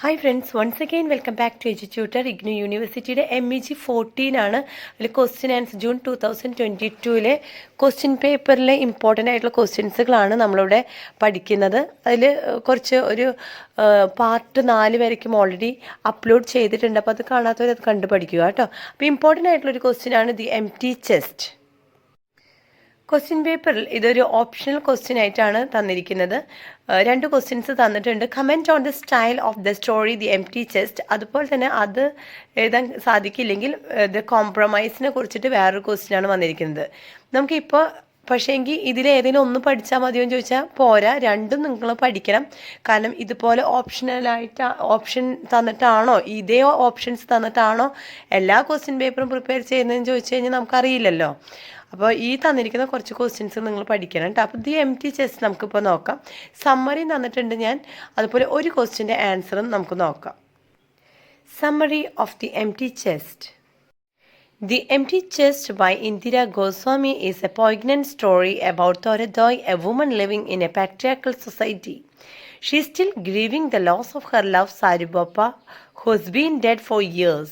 Hi friends, once again welcome back to Edututor. IGNOU യൂണിവേഴ്സിറ്റിയുടെ MEG 14 ആണ്. അതിൽ ക്വസ്റ്റ്യൻ ആൻസർ ജൂൺ 2022 ക്വസ്റ്റ്യൻ പേപ്പറിലെ important ആയിട്ടുള്ള ക്വസ്റ്റ്യൻസുകളാണ് നമ്മളിവിടെ പഠിക്കുന്നത്. അതിൽ കുറച്ച് ഒരു പാർട്ട് 4 വരയ്ക്കും ഓൾറെഡി അപ്ലോഡ് ചെയ്തിട്ടുണ്ട്. അപ്പോൾ അത് കാണാത്തവർ അത് കണ്ടു പഠിക്കുക കേട്ടോ. അപ്പോൾ ഇമ്പോർട്ടൻ്റ് ആയിട്ടുള്ളൊരു ക്വസ്റ്റ്യൻ ആണ് ദി എംപ്റ്റി ചെസ്റ്റ്. ക്വസ്റ്റ്യൻ പേപ്പറിൽ ഇതൊരു ഓപ്ഷണൽ ക്വസ്റ്റ്യൻ ആയിട്ടാണ് തന്നിരിക്കുന്നത്. 2 ക്വസ്റ്റ്യൻസ് തന്നിട്ടുണ്ട്. Comment on the style of the story the empty chest. അതുപോലെ തന്നെ അത് എഴുതാൻ സാധിക്കില്ലെങ്കിൽ ദ കോംപ്രമൈസിനെ കുറിച്ചിട്ട് വേറൊരു ക്വസ്റ്റ്യനാണ് വന്നിരിക്കുന്നത്. നമുക്കിപ്പോൾ പക്ഷേങ്കിൽ ഇതിലേതെങ്കിലും ഒന്ന് പഠിച്ചാൽ മതിയോ എന്ന് ചോദിച്ചാൽ പോരാ, രണ്ടും നിങ്ങൾ പഠിക്കണം. കാരണം ഇതുപോലെ ഓപ്ഷണലായിട്ട് ഓപ്ഷൻ തന്നിട്ടാണോ, ഇതേ ഓപ്ഷൻസ് തന്നിട്ടാണോ എല്ലാ ക്വസ്റ്റ്യൻ പേപ്പറും പ്രിപ്പയർ ചെയ്യുന്നതെന്ന് ചോദിച്ചു കഴിഞ്ഞാൽ നമുക്കറിയില്ലല്ലോ. അപ്പോൾ ഈ തന്നിരിക്കുന്ന കുറച്ച് ക്വസ്റ്റ്യൻസ് നിങ്ങൾ പഠിക്കണം കേട്ടോ. അപ്പോൾ ദി എംപ്റ്റി ചെസ്റ്റ് നമുക്കിപ്പോൾ നോക്കാം. സമ്മറി തന്നിട്ടുണ്ട് ഞാൻ, അതുപോലെ ഒരു ക്വസ്റ്റ്യൻ്റെ ആൻസറും നമുക്ക് നോക്കാം. Summary of the empty chest. The Empty Chest by Indira Goswami is a poignant story about Thoradoi, a woman living in a patriarchal society. She is still grieving the loss of her love Saribappa, who has been dead for years.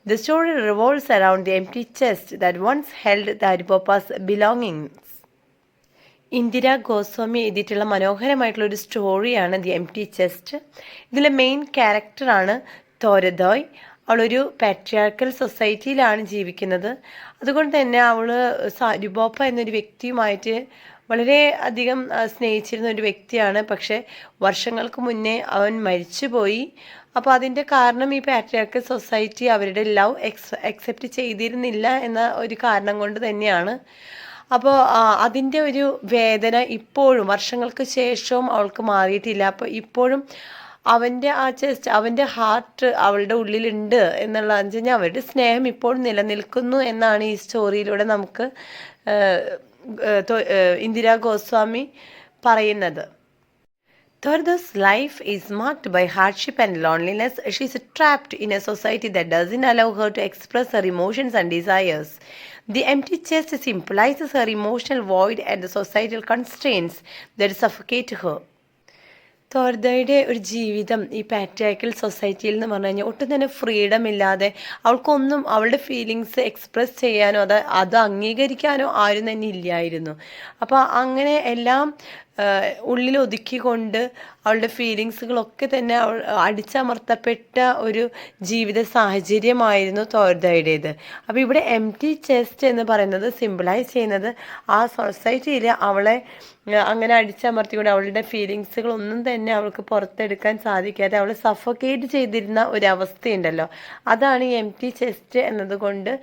The story revolves around the empty chest that once held Saribappa's belongings. Indira Goswami എഴുതിയിട്ടുള്ള മനോഹരമായിട്ടുള്ളൊരു സ്റ്റോറിയാണ് the empty chest. ഇതിലെ main ക്യാരക്ടറാണ് തോരദോയ്. അവളൊരു patriarchal സൊസൈറ്റിയിലാണ് ജീവിക്കുന്നത്. അതുകൊണ്ട് തന്നെ അവൾ സാരിബോപ്പ എന്നൊരു വ്യക്തിയുമായിട്ട് വളരെ അധികം സ്നേഹിച്ചിരുന്ന ഒരു വ്യക്തിയാണ്. പക്ഷേ വർഷങ്ങൾക്ക് മുന്നേ അവൻ മരിച്ചുപോയി. അപ്പോൾ അതിൻ്റെ കാരണം ഈ പാട്രിയാർക്കൽ സൊസൈറ്റി അവരുടെ ലവ് അക്സെപ്റ്റ് ചെയ്തിരുന്നില്ല എന്ന ഒരു കാരണം കൊണ്ട് തന്നെയാണ്. അപ്പോൾ അതിൻ്റെ ഒരു വേദന ഇപ്പോഴും വർഷങ്ങൾക്ക് ശേഷവും അവൾക്ക് മാറിയിട്ടില്ല. അപ്പോൾ ഇപ്പോഴും അവൻ്റെ ആ ചെസ്റ്റ്, അവൻ്റെ ഹാർട്ട് അവളുടെ ഉള്ളിലുണ്ട് എന്നുള്ളതെന്ന് വെച്ച് കഴിഞ്ഞാൽ അവരുടെ സ്നേഹം ഇപ്പോഴും നിലനിൽക്കുന്നു എന്നാണ് ഈ സ്റ്റോറിയിലൂടെ നമുക്ക് ഇന്ദിര ഗോസ്വാമി പറയുന്നത്. Thoradai's life is marked by hardship and loneliness. She is trapped in a society that doesn't allow her to express her emotions and desires. The empty chest symbolizes her emotional void and the societal constraints that suffocate her. തോരദയുടെ ഒരു ജീവിതം ഈ patriarchal സൊസൈറ്റിയിൽ എന്ന് പറഞ്ഞു കഴിഞ്ഞാൽ ഒട്ടും തന്നെ freedom ഇല്ലാതെ, അവൾക്കൊന്നും അവളുടെ ഫീലിങ്സ് എക്സ്പ്രസ് ചെയ്യാനോ അത് അംഗീകരിക്കാനോ ആരും തന്നെ ഇല്ലായിരുന്നു. അപ്പോൾ അങ്ങനെ എല്ലാം ഉള്ളിൽ ഒതുക്കിക്കൊണ്ട് അവളുടെ ഫീലിങ്സുകളൊക്കെ തന്നെ അവൾ അടിച്ചമർത്തപ്പെട്ട ഒരു ജീവിത സാഹചര്യമായിരുന്നു തോരദയുടേത്. അപ്പോൾ ഇവിടെ എംപ്റ്റി ചെസ്റ്റ് എന്ന് പറയുന്നത് സിംബിളൈസ് ചെയ്യുന്നത് ആ സൊസൈറ്റിയിൽ അവളെ അങ്ങനെ അടിച്ചമർത്തിക്കൊണ്ട് അവളുടെ ഫീലിങ്സുകളൊന്നും തന്നെ അവൾക്ക് പുറത്തെടുക്കാൻ സാധിക്കാതെ അവളെ സഫോക്കേറ്റ് ചെയ്തിരുന്ന ഒരു അവസ്ഥയുണ്ടല്ലോ, അതാണ് ഈ എംപ്റ്റി ചെസ്റ്റ് എന്നതുകൊണ്ട്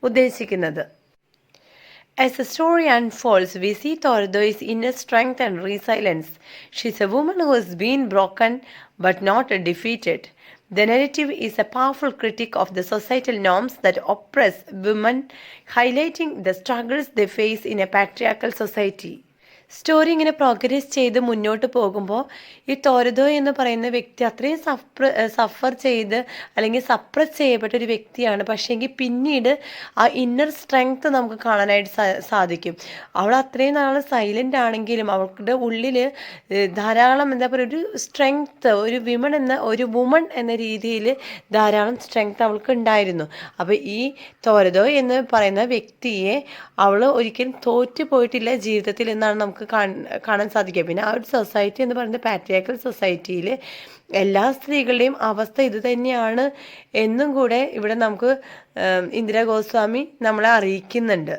ഉദ്ദേശിക്കുന്നത്. As the story unfolds, we see Thoradai's inner strength and resilience. She is a woman who has been broken but not defeated. The narrative is a powerful critique of the societal norms that oppress women, highlighting the struggles they face in a patriarchal society. Story ഇങ്ങനെ progress ചെയ്ത് മുന്നോട്ട് പോകുമ്പോൾ ഈ തോരദോയ് എന്ന് പറയുന്ന വ്യക്തി അത്രയും സഫർ ചെയ്ത് അല്ലെങ്കിൽ സപ്രസ് ചെയ്യപ്പെട്ട ഒരു വ്യക്തിയാണ്. പക്ഷേങ്കിൽ പിന്നീട് ആ ഇന്നർ സ്ട്രെങ്ത് നമുക്ക് കാണാനായിട്ട് സാധിക്കും. അവൾ അത്രയും നാൾ സൈലൻ്റ് ആണെങ്കിലും അവളുടെ ഉള്ളിൽ ധാരാളം എന്താ പറയുക ഒരു സ്ട്രെങ്ത്, ഒരു വുമൺ എന്ന രീതിയിൽ ധാരാളം സ്ട്രെങ്ത് അവൾക്ക് ഉണ്ടായിരുന്നു. അപ്പോൾ ഈ തോരദോയ് എന്ന് പറയുന്ന വ്യക്തിയെ അവൾ ഒരിക്കലും തോറ്റു പോയിട്ടില്ല ജീവിതത്തിൽ എന്നാണ് നമുക്ക് കാണാൻ സാധിക്കുക. പിന്നെ ആ ഒരു സൊസൈറ്റി എന്ന് പറയുന്നത് പാട്രിയാർക്കൽ സൊസൈറ്റിയിൽ എല്ലാ സ്ത്രീകളുടെയും അവസ്ഥ ഇത് തന്നെയാണ് എന്നും കൂടെ ഇവിടെ നമുക്ക് ഇന്ദിര ഗോസ്വാമി നമ്മളെ അറിയിക്കുന്നുണ്ട്.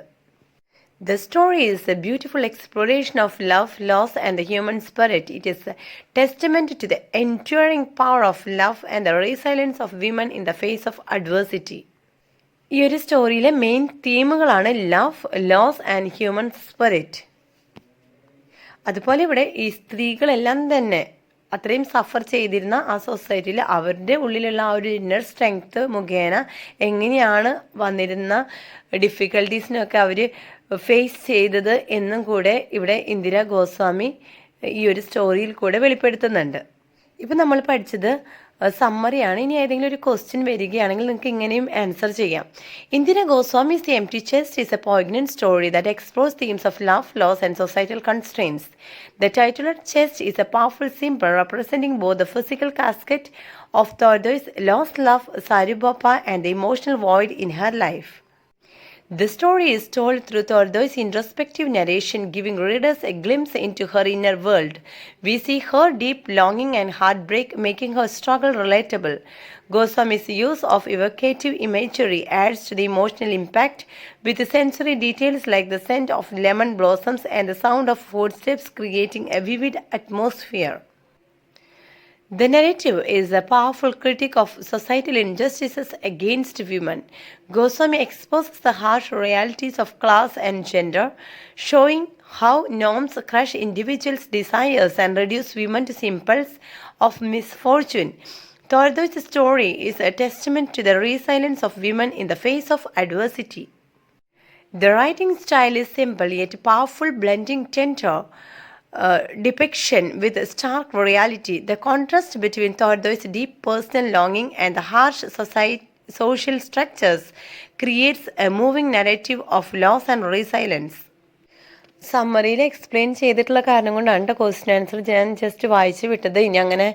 The story is a beautiful exploration of love, loss and the human spirit. It is a testament to the enduring power of love and the resilience of women in the face of adversity. ഈ ഒരു സ്റ്റോറിയിലെ main തീമുകളാണ് love, loss and human spirit. അതുപോലെ ഇവിടെ ഈ സ്ത്രീകളെല്ലാം തന്നെ അത്രയും സഫർ ചെയ്തിരുന്ന ആ സൊസൈറ്റിയിൽ അവരുടെ ഉള്ളിലുള്ള ആ ഒരു ഇന്നർ സ്ട്രെങ്ത് മുഖേന എങ്ങനെയാണ് വന്നിരുന്ന ഡിഫിക്കൽട്ടീസിനൊക്കെ അവർ ഫേസ് ചെയ്തത് എന്നും കൂടെ ഇവിടെ ഇന്ദിര ഗോസ്വാമി ഈ ഒരു സ്റ്റോറിയിൽ കൂടെ വെളിപ്പെടുത്തുന്നുണ്ട്. ഇപ്പം നമ്മൾ പഠിച്ചത് സമ്മറിയാണ്. ഇനി ഏതെങ്കിലും ഒരു ക്വസ്റ്റ്യൻ വരികയാണെങ്കിൽ നിങ്ങൾക്ക് ഇങ്ങനെയും ആൻസർ ചെയ്യാം. Indira Goswami's The Empty Chest is a poignant story that explores themes of love, loss and societal constraints. The titular chest is a powerful symbol representing both the physical casket of Tordo's lost love, Sarubapa, and the emotional void in her life. The story is told through Tordo's introspective narration, giving readers a glimpse into her inner world. We see her deep longing and heartbreak, making her struggle relatable. Goswami's use of evocative imagery adds to the emotional impact, with sensory details like the scent of lemon blossoms and the sound of footsteps creating a vivid atmosphere. The narrative is a powerful critique of societal injustices against women. Goswami exposes the harsh realities of class and gender, showing how norms crush individuals' desires and reduce women to symbols of misfortune. Tordo's story is a testament to the resilience of women in the face of adversity. The writing style is simple yet powerful, blending tender depiction with stark reality. The contrast between Tordo's deep personal longing and the harsh social structures creates a moving narrative of loss and resilience. സമ്മറിയിൽ explain ചെയ്തിട്ടുള്ള കാരണം കൊണ്ടാണ് കേട്ടോ question answer ഞാൻ just വായിച്ച് വിട്ടത്. ഇനി അങ്ങനെ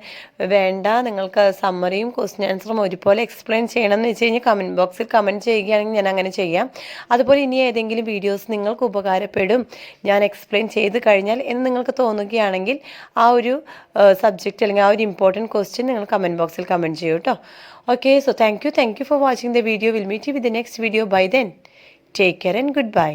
വേണ്ട, നിങ്ങൾക്ക് സമ്മറിയും ക്വസ്റ്റ്യൻ ആൻസറും ഒരുപോലെ എക്സ്പ്ലെയിൻ ചെയ്യണം എന്ന് വെച്ച് കഴിഞ്ഞാൽ കമൻറ്റ് ബോക്സിൽ കമൻറ്റ് ചെയ്യുകയാണെങ്കിൽ ഞാൻ അങ്ങനെ ചെയ്യാം. അതുപോലെ ഇനി ഏതെങ്കിലും വീഡിയോസ് നിങ്ങൾക്ക് ഉപകാരപ്പെടും ഞാൻ എക്സ്പ്ലെയിൻ ചെയ്ത് കഴിഞ്ഞാൽ എന്ന് നിങ്ങൾക്ക് തോന്നുകയാണെങ്കിൽ ആ ഒരു സബ്ജക്റ്റ് അല്ലെങ്കിൽ ആ ഒരു ഇമ്പോർട്ടൻറ്റ് ക്വസ്റ്റ്യൻ നിങ്ങൾ കമൻറ്റ് ബോക്സിൽ കമൻറ്റ് ചെയ്യൂ കേട്ടോ. Okay, so thank you for watching the video. Will meet you with the next video. Bye then, take care and good by.